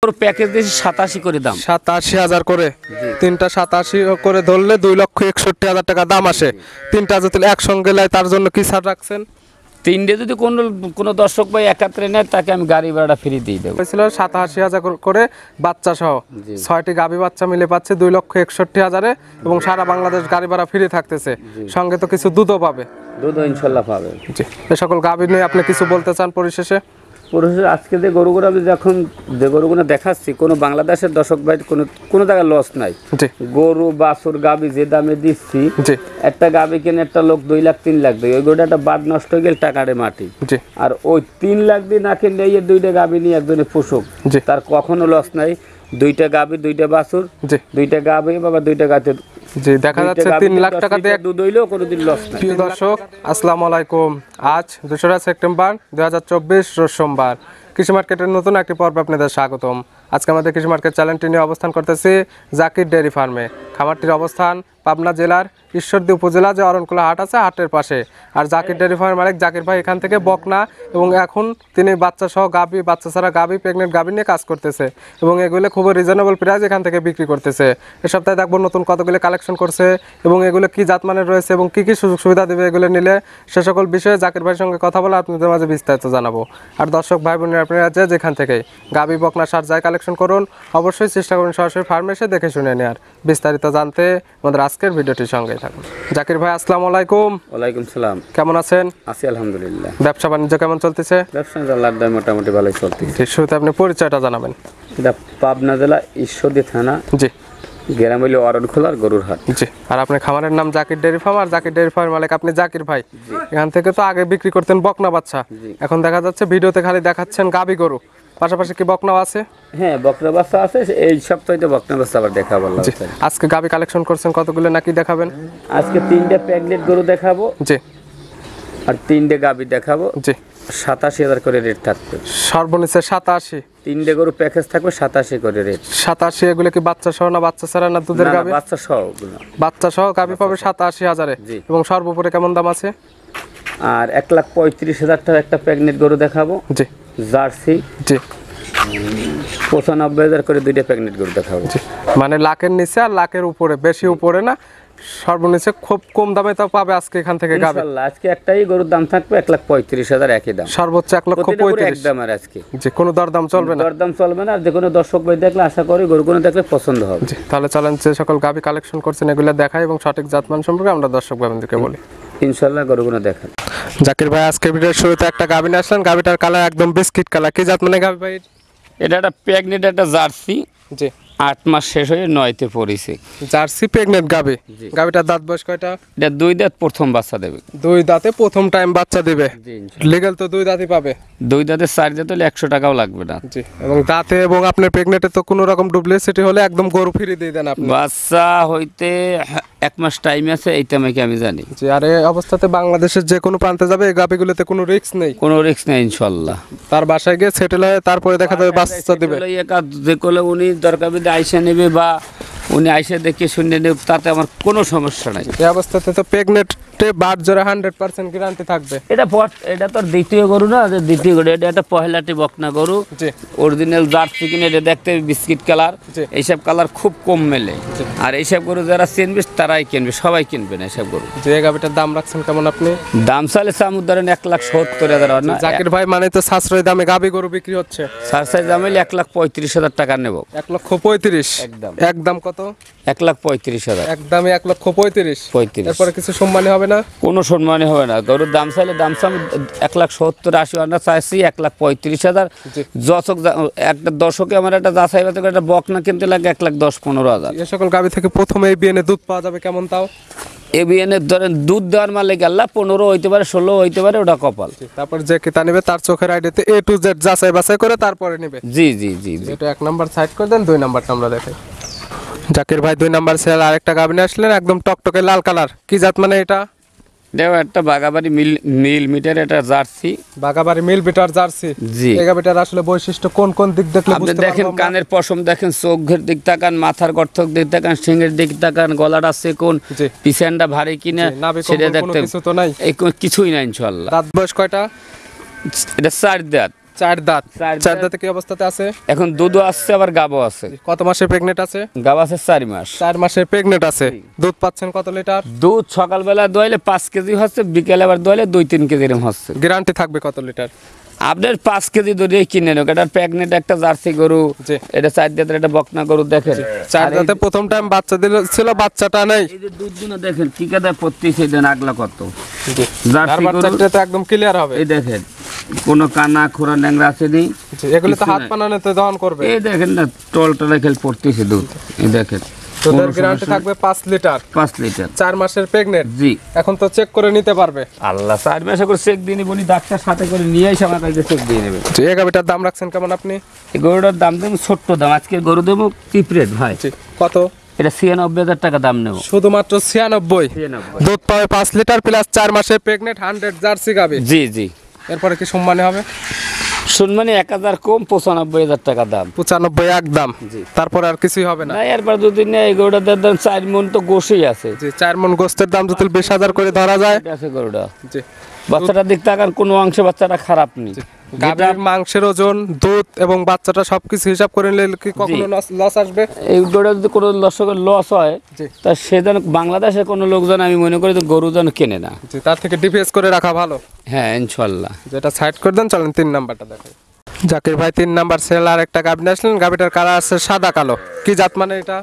Package দিয়েছি 87 করে দাম, 87,000 করে। তিনটা 87 করে ধরলে 2,61,000 টাকা দাম আসে। তিনটা যদি একসঙ্গে নেয় তার জন্য কি ছাড় রাখছেন? তিনটে যদি কোনো দর্শক ভাই একাত্রে নেয় তাকে আমি গাড়ি ভাড়া ফ্রি দিয়ে দেবো। হয়েছিল 87,000 করে বাচ্চা সহ 6টি গাভী বাচ্চা মিলে পাচ্ছে 2,61,000 এবং সারা বাংলাদেশ গাড়ি ভাড়া ফ্রি থাকতেছে। সঙ্গে তো কিছু দুধও পাবে। দুধও ইনশাল্লাহ পাবে। জি, এ সকল গাভী নিয়ে আপনি কিছু বলতে চান পরিশেষে? আজকে যে গরুগুলো আমি যখন যে গরুগুলো দেখাচ্ছি, কোনো বাংলাদেশের দর্শক ভাই কোনো জায়গায় লস নাই। গরু বাছুর গাভী যে দামে দিচ্ছি, একটা গাভী কিনে একটা লোক 2 লাখ 3 লাখ দেয়, ওই গরুটা একটা বাদ নষ্ট হয়ে গেল টাকারে মাটি। আর ওই 3 লাখ দিয়ে না কিনলে এই 2টা গাভী নিয়ে একজনে পোষক, তার কখনো লস নাই। 2টা গাভী 2টা বাছুর, 2টা গাভী বাবা 2টা গাতে জি দেখা যাচ্ছে 3 লাখ টাকা দিয়ে দুধ হইলেও কোনোদিন লস নাই। প্রিয় দর্শক আসসালামু আলাইকুম। আজ 2রা সেপ্টেম্বর 2024 রোজ সোমবার। কৃষি মার্কেটের নতুন একটি পর্বে আপনাদের স্বাগতম। আজকে আমাদের কৃষি মার্কেট চ্যানেলটি নিয়ে অবস্থান করতেছি জাকির ডেয়ারি ফার্মে। খামারটির অবস্থান পাবনা জেলার ঈশ্বরদী উপজেলা যে অরণকুলা হাট আছে, হাটের পাশে। আর জাকির ডেয়ারি ফার্মের মালিক জাকির ভাই এখান থেকে বকনা এবং এখন তিনি বাচ্চা সহ গাভী, বাচ্চা ছাড়া গাভী, প্রেগনেন্ট গাভী নিয়ে কাজ করতেছে এবং এগুলো খুবই রিজনেবল প্রাইস এখান থেকে বিক্রি করতেছে। এ সপ্তাহে দেখবো নতুন কতগুলো কালেকশন করছে এবং এগুলো কি জাতমানের রয়েছে এবং কি কি সুযোগ সুবিধা দেবে এগুলো নিলে সে সকল বিষয়ে জাকির ভাইয়ের সঙ্গে কথা বলে আপনাদের মাঝে বিস্তারিত জানাবো। আর দর্শক ভাই বোনেরা আপনারা যেখান থেকে গাভী, বকনা, সার যাই কালেকশন করুন অবশ্যই চেষ্টা করুন সরাসরি ফার্মে এসে দেখে শুনে নেওয়ার। বিস্তারিত জানতে আমাদের আজকের ভিডিওটির সঙ্গে থাকুন। জাকির ভাই আসসালামু আলাইকুম। ওয়ালাইকুম সালাম। কেমন আছেন? আছি আলহামদুলিল্লাহ। ব্যবসা বাণিজ্য কেমন চলতেছে? ব্যবসা আল্লাহর মোটামুটি ভালোই চলতেছে। শুরুতে আপনি পরিচয়টা জানাবেন। এটা পাবনা জেলা ঈশ্বরদী থানা, জি, গ্রাম হইল অরণখোলার গরুর হাট। জি, আর আপনার খামারের নাম জাকির ডেয়ারি ফার্ম, আর জাকির ডেয়ারি ফার্মের মালিক আপনি জাকির ভাই। এখান থেকে তো আগে বিক্রি করতেন বকনা বাচ্চা, এখন দেখা যাচ্ছে ভিডিওতে খালি দেখাচ্ছেন গাভী গরু, পাশাপাশি কি বকনাও আছে? হ্যাঁ, বকনা বাচ্চা আছে। এই সপ্তাহে তো বকনা বাচ্চা আবার দেখাবো। আজকে গাভী কালেকশন করছেন কতগুলো নাকি দেখাবেন? আজকে 3টা প্রেগনেন্ট গরু দেখাবো, জি, আর 3টে গাভী দেখাবো। জি, 87,000 করে রেট থাকবে। সর্বনিচে 87? 3টে গরু প্যাকেজ থাকবে 87 করে রেট। 87? এগুলো কি বাচ্চা সহ না বাচ্চা ছাড়া না দুধের গাভী? বাচ্চা সহ। বাচ্চা সহ গাভী পাবে 87,000 এবং সর্বোপরি কেমন দাম আছে? আর 1,35,000 টাকা একটা প্রেগনেন্ট গরু দেখাবো, জি, জার্সি। জি, 95,000 করে 2টা প্রেগনেন্ট গরু দেখাবো। মানে লাখের নিচে আর লাখের উপরে, বেশি উপরে না, সর্বনিচে খুব কম দামে তো পাবে আজকে এখান থেকে গাবে। ইনশাআল্লাহ আজকে একটাই গরুর দাম থাকবে 1,35,000 একই দাম, সর্বোচ্চ 1,35,000 একদম। আর আজকে যে কোনো দরদাম চলবে না? দরদাম চলবে না। আর যে কোনো দর্শক ভাই দেখলে আশা করি গরুগুলো দেখলে পছন্দ হবে। জি, তাহলে চলেন যে সকল গাবি কালেকশন করছেন এগুলো দেখাই এবং সঠিক জাতমান সম্পর্কে আমরা দর্শক ভাইদেরকে বলি। ইনশাআল্লাহ গরুগুলো দেখান। জাকির ভাই আজকে ভিডিওর শুরুতে একটা গাবি নিয়ে আসলেন, গাবিটার কালার একদম বিস্কিট কালার। কি জাত মানে গাবি ভাই? এটা একটা প্রেগনেন্ট একটা জার্সি। জি, 8 মাস শেষ হয়ে 9তে পড়েছে। জার্সি প্রেগনেন্ট গাবি। গাবিটার দাঁত বয়স কয়টা? এটা 2 দাঁত প্রথম বাচ্চা দেবে। 2 দাঁতে প্রথম টাইম বাচ্চা দেবে। লিগ্যাল তো 2 দাঁতই পাবে। 2 দাঁতে 4 দাঁত হলে 100 টাকাও লাগবে না। জি, এবং দাঁতে এবং আপনার প্রেগনেন্টে তো কোনো রকম ডুপ্লিসিটি হলে একদম গরু ফ্রি দিয়ে দেন আপনি। বাচ্চা হইতে 1 মাস টাইম আছে, এইটা আমি জানি। জি, আর এই অবস্থাতে বাংলাদেশের যে কোনো প্রান্তে যাবে এই গাবিগুলোতে কোনো রিস্ক নেই। কোনো রিস্ক নেই ইনশাআল্লাহ। তার বাসায় গিয়ে সেটেল হয়ে তারপরে দেখা যাবে বাচ্চা দিবে। যে কোলে উনি দরকার বিধে আইসা নেবে বা উনি আইসা দেখে শুনে নেবে, তাতে আমার কোনো সমস্যা নাই। এই অবস্থাতে তো প্রেগনেন্টে বাট জোড়া 100% গ্যারান্টি থাকবে। এটা তো দ্বিতীয় গরু না, যে দ্বিতীয় গরু। এটা একটা পহেলাটি বকনা গরু, অরিজিনাল জার্সি কিনে। এটা দেখতে বিস্কিট কালার, এইসব কালার খুব কম মেলে। আর এইসব গরু যারা চিনবে তারাই কিনবে, সবাই কিনবে না এইসব গরু। যে গাবিটার দাম রাখছেন কেমন আপনি? দাম চাইলে চামুর ধরেন 1,70,000 না। জাকির ভাই মানে তো সাশ্রয় দামে গাবি গরু বিক্রি হচ্ছে। সারসাই দাম হলে 1,35,000 টাকা নেব। 1,35,000 একদম। একদম কত? 1,35,000 একদমই 1,35,000। এরপরে কিছু সম্মানী হবে না? কোনো সম্মানই হবে না। গরুর দাম চাইলে দাম চাম 1,70,000-80 আমরা চাইছি 1,35,000। একটা দর্শকে আমার একটা যাচাই বাছাই করে একটা বকনা কিনতে লাগে 1,10,000-15,000। এই সকল গাবি থেকে প্রথমে এই বিএনএ দুধ পাওয়া যাবে কেমন তাও? এবিএনের ধরেন দুধ দেওয়ার মালিক আল্লাহ, 15 হইতে পারে, 16 হইতে পারে, ওটা কপাল। তারপর যে কিতা নেবে তার চোখের আইডিতে A to Z যাচাই বাছাই করে তারপরে নেবে। জি জি জি জি। এটা 1 নাম্বার সাইড করে দেন, 2 নাম্বারটা আমরা দেখাই। জাকির ভাই 2 নাম্বার সেল আরেকটা গাবি নিয়ে আসলেন, একদম টকটকে লাল কালার। কি জাত মানে এটা? দেখো একটা বাগাবাড়ি মিল মিটার, এটা জার্সি। বাগাবাড়ি মিল বিটার জার্সি। জি। এই গাবিটার আসলে বৈশিষ্ট্য কোন কোন দিক দেখলে আপনি বুঝতে দেখেন, পারবেন? কানের পশম দেখেন, চোখের দিক তাকান, মাথার গর্থক দিক তাকান, সিংহের দিক তাকান, গলাটা আছে কোন, পিছনটা ভারী কিনা সেটা দেখতে। কিছু তো নাই, এই কিছুই নাই ইনশাআল্লাহ। দাঁত বয়স কয়টা? এটা 4 দাঁত। চার দাঁত চার চার দাঁত। দাঁতে কি অবস্থাতে আছে? এখন দুধও আসছে আবার গাবও আছে। কত মাসের প্রেগনেন্ট আছে? গাব আছে 4 মাস। 4 মাসের প্রেগনেন্ট আছে। দুধ পাচ্ছেন কত লিটার? দুধ সকালবেলা দোয়াইলে 5 কেজি হচ্ছে, বিকেলে আবার দোয়াইলে 2-3 কেজি এরকম হচ্ছে। গ্যারান্টি থাকবে কত লিটার? আপনার 5 কেজি দুধই কিনে নেব। এটা প্রেগনেন্ট একটা জার্সি গরু, জি। এটা 4 দাঁতের একটা বকনা গরু দেখেন। চার আর এই দাঁতে প্রথম টাইম বাচ্চা ছিল, বাচ্চাটা নেই। এই যে দুধগুলো দেখেন কি কাদা পড়তেছে, দেন আগলা কত আর জার্সি গরু। বাচ্চাটা তো একদম ক্লিয়ার হবে। এই দেখেন কোনো কানা খোরা ন্যাংরা আছে নি। জি, এগুলো তো হাত পানানোতে দহন করবে। এই দেখেন না টলটা রেখে পড়তেছে দুধ। এই দেখেন দুধের গ্যারান্টি থাকবে 5 লিটার। 5 লিটার। 4 মাসের প্রেগনেন্ট। জি। এখন তো চেক করে নিতে পারবে। আল্লাহ 4 মাসে করে চেক দিয়ে নিবনি, ডাক্তার সাথে করে নিয়ে এসে আমার কাছে চেক দিয়ে নেবে। জি, এই গাবিটার দাম রাখছেন কেমন আপনি? এই গরুটার দাম দেবো ছোট্ট দাম, আজকের গরু দেবো চিপ রেট ভাই। জি, কত? এটা 96,000 টাকা দাম নেবো। শুধুমাত্র 96। 96। দুধ পাবে 5 লিটার প্লাস 4 মাসের প্রেগনেন্ট 100 জার্সি গাবি। জি জি। এরপরে কি সম্মানে হবে? শুনমানি 1000 কম, 95,000 টাকা দাম। 95 একদম। জি। তারপরে আর কিছুই হবে না। না এরপর যদি নেই এই গরুটার দাম 4 মন তো গোশই আছে। জি, 4 মণ গোস্তের দাম যদি 20,000 করে ধরা যায়। এটা আছে গরুটা। জি, বাচ্চাটার দিক তাকান, কোনো অংশে বাচ্চাটা খারাপ নেই। গাভীর মাংসের ওজন, দুধ এবং বাচ্চাটা সবকিছু হিসাব করে নিলে কি কখনো লস আসবে? এই গরুটা যদি কোনো দর্শকের লস হয়, জি। তা সে যেন বাংলাদেশের কোনো লোকজন আমি মনে করি তো গরু যেন কেনে না। জি, তার থেকে ডিফেন্স করে রাখা ভালো। হ্যাঁ ইনশাল্লাহ। যেটা সাইড করে দেন, চলেন 3 নাম্বারটা দেখেন। জাকির ভাই 3 নাম্বার সেল আর একটা গাভী নিয়ে আসলেন। গাভীটার কালার আছে সাদা কালো। কি জাত মানে এটা?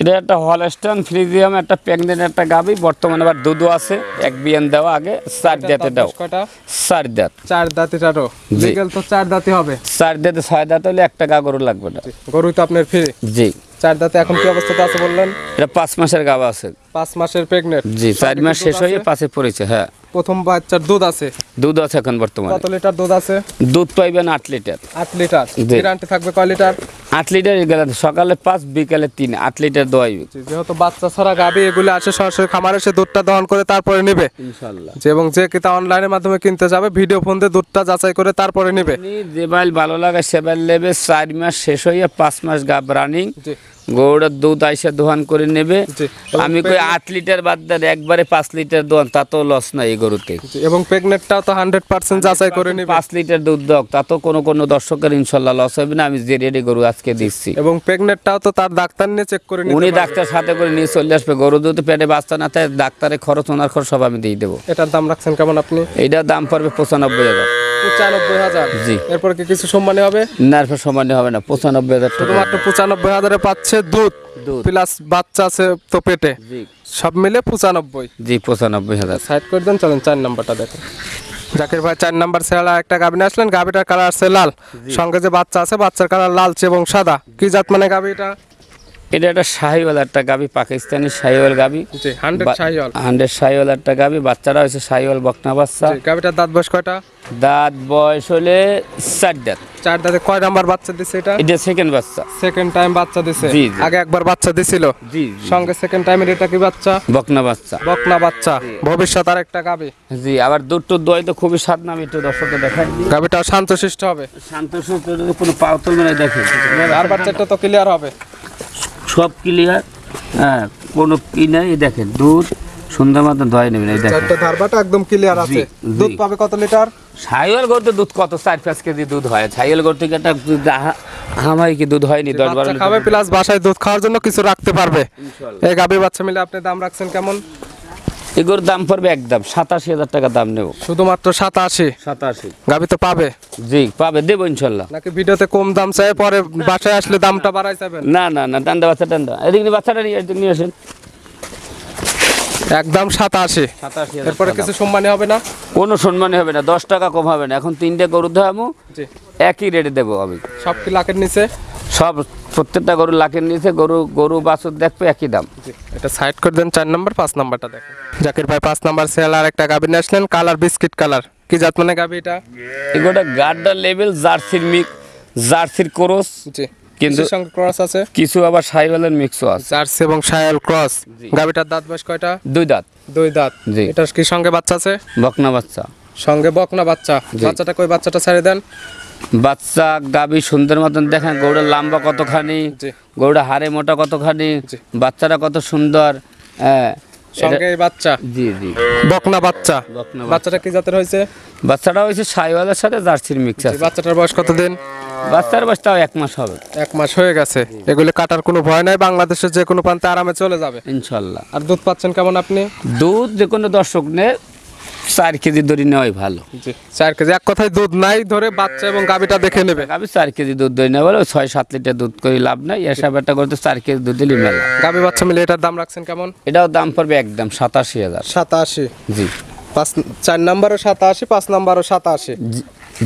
এটা একটা হলস্টাইন ফ্রিজিয়াম, একটা প্রেগনেন্ট একটা গাভী, বর্তমানে আবার দুধও আছে, এক বিয়ান দেওয়া, আগে 4 দাঁতে দাও। কয়টা? 4 দাঁত। 4 দাঁতিটারও জি। লিগ্যাল তো 4 দাঁতি হবে। 4 দাঁতে 6 দাঁত হলে একটা গা গরু লাগবে না। গরু তো আপনার ফ্রি। জি। 4 দাঁতে এখন কি অবস্থাতে আছে বললেন? এটা 5 মাসের গাভা আছে। 5 মাসের প্রেগনেন্ট। জি, 4 মাস শেষ হয়ে 5-এ পড়েছে। হ্যাঁ, প্রথম বাচ্চার দুধ আছে। দুধ আছে এখন বর্তমানে। কত লিটার দুধ আছে? দুধ পাইবেন 8 লিটার। 8 লিটার। জি। গ্যারান্টি থাকবে কয় লিটার? 8 লিটার গেলে সকালে 5, বিকালে 3, 8 লিটার দোয়াইবে যেহেতু বাচ্চা ছাড়া গাভী এগুলো আসে সরাসরি খামারে, সে দুধটা দহন করে তারপরে নেবে। ইনশাআল্লাহ। এবং যে কিতা অনলাইনের মাধ্যমে কিনতে যাবে, ভিডিও ফোন দিয়ে দুধটা যাচাই করে তারপরে নেবে। আপনি যে বাইল ভালো লাগে সে বাইল নেবে। 4 মাস শেষ হয়ে 5 মাস গাব রানিং জি। গরুটার দুধ আইসা দোহান করে নেবে। জি। আমি কই 8 লিটার বাদ দেন একবারে 5 লিটার দোহান, তা তো লস নাই এই গরুতে। এবং প্রেগনেন্টটাও তো 100% যাচাই করে নেবে। 5 লিটার দুধ দাও, তা তো কোনো দর্শকের ইনশাল্লাহ লস হবে না। আমি যে রেডি গরু আজকে দিচ্ছি, এবং প্রেগনেন্টটাও তো তার ডাক্তার নিয়ে চেক করে নিতে উনি পারবে। ডাক্তার সাথে করে নিয়ে চলে আসবে। গরু দুধ পেটে বাচ্চা না থাকে, ডাক্তারের খরচ ওনার খরচ সব আমি দিয়ে দেবো। এটার দাম রাখছেন কেমন আপনি? এইটার দাম পড়বে 95,000। 95,000। জি। এরপর কি কিছু সম্মানী হবে? নার্ভের সমান হবে না, 95,000 টাকা। শুধুমাত্র 95,000-এ পাচ্ছে দুধ দুধ। প্লাস বাচ্চা আছে তো পেটে, জি সব মিলে 95। জি 95,000। সাইড করে দেন, চলেন 4 নাম্বারটা দেখেন। জাকির ভাই 4 নাম্বার সেলা একটা গাভী নিয়ে আসলেন। গাভীটার কালার আছে লাল, সঙ্গে যে বাচ্চা আছে বাচ্চার কালার লালচে এবং সাদা। কি জাত মানে গাভীটা? এটা একটা শাহিওয়াল একটা গাবি, পাকিস্তানি শাহিওয়াল গাবি। জি, 100 শাহিওয়াল। 100 শাহিওয়াল একটা গাবি, বাচ্চারা হয়েছে শাহিওয়াল বকনা বাচ্চা। জি, গাভীটার দাঁত বয়স কয়টা? দাঁত বয়স হলে 4 দাঁত। 4 দাঁতে কয় নাম্বার বাচ্চা দিছে এটা? এটা সেকেন্ড বাচ্চা। সেকেন্ড টাইম বাচ্চা দিছে। জি, জি। আগে একবার বাচ্চা দিছিল। জি সঙ্গে সেকেন্ড টাইমের এটা কি বাচ্চা? বকনা বাচ্চা। বকনা বাচ্চা। ভবিষ্যৎ আর একটা গাভী। জি, আবার দুধ টুধ দোয়াই তো খুবই স্বাদ নাম, একটু দর্শককে দেখাই দিই। গাভীটাও শান্তশিষ্ট হবে। শান্ত সুস্থ, যদি কোনো পাওতল মানে দেখেন আর বাচ্চাটা তো ক্লিয়ার হবে। সব ক্লিয়ার। হ্যাঁ, কোনো কি নাই। এই দেখেন দুধ সুন্দর মতো দোয়াই নেবেন। এই দেখেন চারটা ধারবাটা একদম ক্লিয়ার আছে। জি, জি। দুধ পাবে কত লিটার? ছাইল গরুতে দুধ কত 4-5 কেজি দুধ হয়। ছাইল গরু থেকে একটা হামাই কি দুধ হয়নি 10-12 বাচ্চা লিটার। খাবে প্লাস বাসায় দুধ খাওয়ার জন্য কিছু রাখতে পারবে। ইনশাআল্লাহ। এই গাভী বাচ্চা মিলে আপনি দাম রাখছেন কেমন? এগুলোর দাম পড়বে একদম 87,000 টাকা দাম নেব। শুধুমাত্র 87। 87। গাভী তো পাবে জি পাবে, দেবো ইনশাল্লাহ। নাকি ভিডিওতে কম দাম চাই, পরে বাসায় আসলে দামটা বাড়াই যাবেন? না না না, টান্দা বাচ্চা টান্দা, এদিকে নিয়ে বাচ্চাটা নিয়ে এদিকে নিয়ে আসেন। একদম 87। 87,000 এরপরে কিছু সম্মানী হবে না? কোনো সম্মানই হবে না, 10 টাকা কম হবে না। এখন 3টে গরু দেবো, জি। একই রেটে দেবো আমি। সব কি লাখের নিচে? সব প্রত্যেকটা গরু লাখের নিচে। গরু বাছুর দেখবে একই দাম। জি, এটা সাইড করে দেন। 4 নাম্বার 5 নাম্বারটা দেখেন। জাকির ভাই 5 নাম্বার সেল আর একটা গাভী নিয়ে আসলেন। Colour biscuit colour. কি জাত মানে গাভী এটা? এগুলো গার্ডার লেভেল জার্সির মিক্স, জার্সির ক্রস, জি। কিন্তু কিন্তু সঙ্গে ক্রস আছে। কিছু আবার সাইওয়ালের মিক্সও আছে। জার্সি এবং শায়াল ক্রস। গাভীটার দাঁত বয়স কয়টা? 2 দাঁত। 2 দাঁত। জি। এটার কি সঙ্গে বাচ্চা আছে? বকনা বাচ্চা। সঙ্গে বকনা বাচ্চা। জি। বাচ্চাটা কই? বাচ্চাটা ছেড়ে দেন। বাচ্চা গাবি সুন্দর মতন দেখেন, গরুটা লম্বা কতখানি, জি। গরুটা হাড়ে মোটা কতখানি, জি। বাচ্চাটা কত সুন্দর। হ্যাঁ, সঙ্গে এই বাচ্চা জি জি বকনা বাচ্চা বকনা বাচ্চাটা কি জাতের হয়েছে? বাচ্চাটা হয়েছে সাইওয়ালের সাথে জার্সির মিক্স আছে। বাচ্চাটার বয়স কতদিন? বাচ্চার বয়সটাও 1 মাস হবে 1 মাস হয়ে গেছে। এগুলি কাটার কোনো ভয় নাই, বাংলাদেশের যে কোনো প্রান্তে আরামে চলে যাবে ইনশাল্লাহ। আর দুধ পাচ্ছেন কেমন আপনি? দুধ যে কোনো দর্শক নে 4 কেজি দড়ি নেওয়াই ভালো। জি 4 কেজি, এক কথায় দুধ নাই ধরে বাচ্চা এবং গাবিটা দেখে নেবে। গাবি 4 কেজি দুধ দই নেওয়া বলে 6-7 লিটার দুধ করে লাভ নাই, এসব একটা করতে 4 কেজি দুধ দিলে মেলা। গাবি বাচ্চা মিলে এটার দাম রাখছেন কেমন? এটাও দাম পড়বে একদম 87,000। 87। জি 4 নাম্বারও 87, 5 নাম্বারও 87।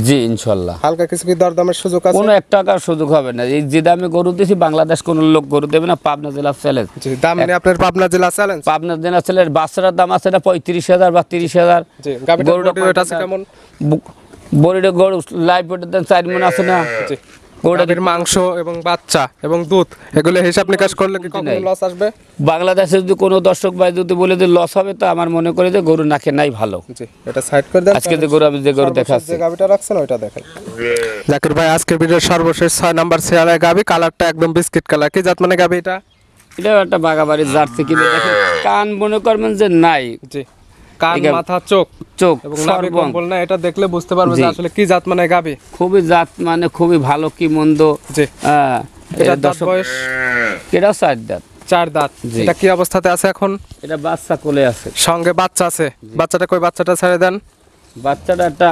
জি ইনশাল্লাহ। হালকা কিছু কি দরদামের সুযোগ আছে? কোনো 1 টাকার সুযোগ হবে না। এই যে দামে গরু দিছি বাংলাদেশ কোনো লোক গরু দেবে না। পাবনা জেলা চ্যালেঞ্জ। জি দাম নিয়ে আপনার পাবনা জেলা চ্যালেঞ্জ। পাবনা জেলা চ্যালেঞ্জ বাচ্চাটার দাম আছে না 35,000 বা 30,000। জি গাবিটার বডি ওয়েট আছে কেমন? বড়িটা গরু লাইভ ওয়েটের দাম 4 মণ আছে না। জি গরুর মাংস এবং বাচ্চা এবং দুধ এগুলো হিসাব নিকাশ করলে কি কখনো লস আসবে? বাংলাদেশে যদি কোনো দর্শক ভাই যদি বলে যে লস হবে, তো আমার মনে করে যে গরু নাকে নাই ভালো। জি এটা সাইড করে দেন। আজকে যে গরু আমি যে গরু দেখাচ্ছি, যে গাবিটা রাখছেন ওইটা দেখাই। জাকির ভাই আজকের ভিডিওর সর্বশেষ 6 নাম্বার শেয়ালের গাবি, কালারটা একদম বিস্কিট কালার। কি জাত মানে গাবি এটা? এটাও একটা বাগাবাড়ির জার্সি কিনে দেখেন, কান মনে করবেন যে নাই। জি কান মাথা চোখ চোখ এবং নাভি কম্বল না, এটা দেখলে বুঝতে পারবে যে আসলে কি জাত মানে গাবি। খুবই জাত মানে খুবই ভালো কি মন্দ। জি এটা দাঁত দর্শক বয়স এটা 4 দাঁত। 4 দাঁত। এটা কি অবস্থাতে আছে এখন? এটা বাচ্চা কোলে আছে, সঙ্গে বাচ্চা আছে। বাচ্চাটা কই? বাচ্চাটা ছেড়ে দেন। বাচ্চাটা একটা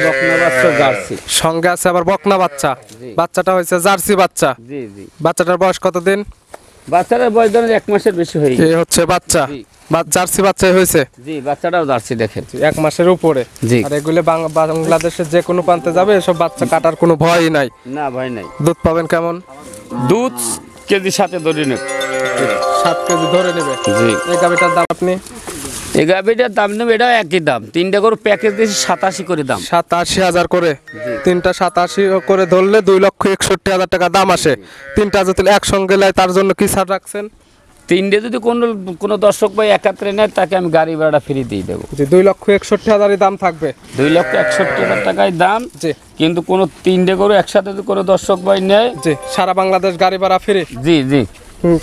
বকনা বাচ্চা জার্সি সঙ্গে আছে আবার বকনা বাচ্চা। বাচ্চাটা হয়েছে জার্সি বাচ্চা। জি জি। বাচ্চাটার বয়স কতদিন? বাচ্চাটার বয়স ধরেন 1 মাসের বেশি হয়ে গেছে। এই হচ্ছে বাচ্চা, জার্সি বাচ্চাই হয়েছে। জি বাচ্চাটাও জার্সি দেখেন 1 মাসের উপরে। জি। আর এগুলো বাংলাদেশের যে কোনো প্রান্তে যাবে, এসব বাচ্চা কাটার কোনো ভয়ই নাই। না ভয় নাই। দুধ পাবেন কেমন? দুধ কেজি 7 ধরে নেব। 7 কেজি ধরে নেবে। জি। এই গাবিটার দাম আপনি? এই গাভিটার দাম নেবে এটাও একই দাম। 3টা গরু প্যাকেজ দিয়েছি 87 করে দাম। 87,000 করে। 3টা 87 করে ধরলে 2,61,000 টাকা দাম আসে। 3টা যদি একসঙ্গে নেয় তার জন্য কি ছাড় রাখছেন? 3টে যদি কোনো দর্শক ভাই একাত্রে নেয়, তাকে আমি গাড়ি ভাড়া ফ্রি দিয়ে দেবো। জি 2,61,000 দাম থাকবে। 2,61,000 টাকায় দাম। জি কিন্তু কোনো 3টে গরু একসাথে যদি কোনো দর্শক ভাই নেয়, জি সারা বাংলাদেশ গাড়ি ভাড়া ফ্রি। জি জি।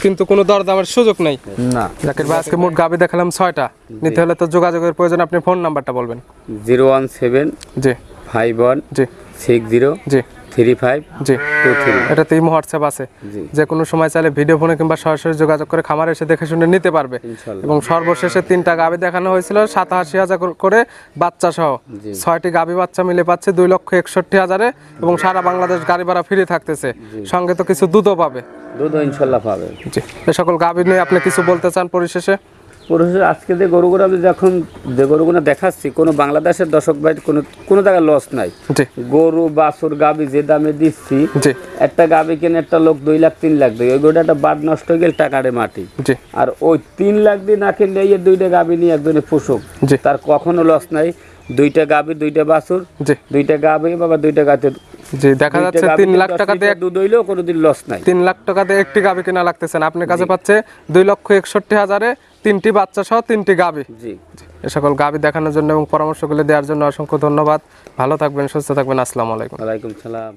কিন্তু কোনো দরদামের সুযোগ নেই। না। জাকির ভাই আজকে মোট গাবি দেখালাম 6টা। নিতে হলে তো যোগাযোগের প্রয়োজন। আপনি ফোন নাম্বারটা বলবেন। 017 জি 51 জি 60 জি 35 জি 23। এটাতে ইমো হোয়াটসঅ্যাপ আছে। জি। যে কোনো সময় চাইলে ভিডিও ফোনে কিংবা সরাসরি যোগাযোগ করে খামারে এসে দেখে শুনে নিতে পারবে। ইনশাআল্লাহ। এবং সর্বশেষে 3টা গাবি দেখানো হয়েছিল 87,000 করে বাচ্চা সহ। 6টি গাবি বাচ্চা মিলে পাচ্ছে 2,61,000 এবং সারা বাংলাদেশ গাড়ি ভাড়া ফ্রি থাকতেছে। সঙ্গে তো কিছু দুধও পাবে। দুধও ইনশাল্লাহ পাবে। জি এই সকল গাবি নিয়ে আপনি কিছু বলতে চান পরিশেষে? পুরুষের আজকে যে গরুগুলো আমি যখন যে গরুগুলো দেখাচ্ছি, কোনো বাংলাদেশের দর্শক ভাই কোনো জায়গায় লস নাই। জি গরু বাছুর গাবি যে দামে দিচ্ছি, জি একটা গাবি কিনে একটা লোক 2 লাখ 3 লাখ দেয়, ওই গরুটা একটা বাদ নষ্ট হয়ে গেলে টাকারে মাটি। জি আর ওই 3 লাখ দিয়ে না কিনলে এই 2টা গাবি নিয়ে একজনে পোষক, জি তার কখনো লস নাই। 2টা গাবি 2টা বাছুর, জি 2টা গাবি বাবা 2টা গাতে। জি দেখা যাচ্ছে 3 লাখ টাকা দিয়ে দুধ হইলেও কোনোদিন লস নাই। 3 লাখ টাকা দিয়ে একটি গাবি কেনা লাগতেছে না, আপনার কাছে পাচ্ছে 2,61,000 3টি বাচ্চা সহ 3টি গাবি। জি। এ সকল গাবি দেখানোর জন্য এবং পরামর্শগুলো দেওয়ার জন্য অসংখ্য ধন্যবাদ। ভালো থাকবেন, সুস্থ থাকবেন। আসসালামু আলাইকুম। ওয়ালাইকুম সালাম।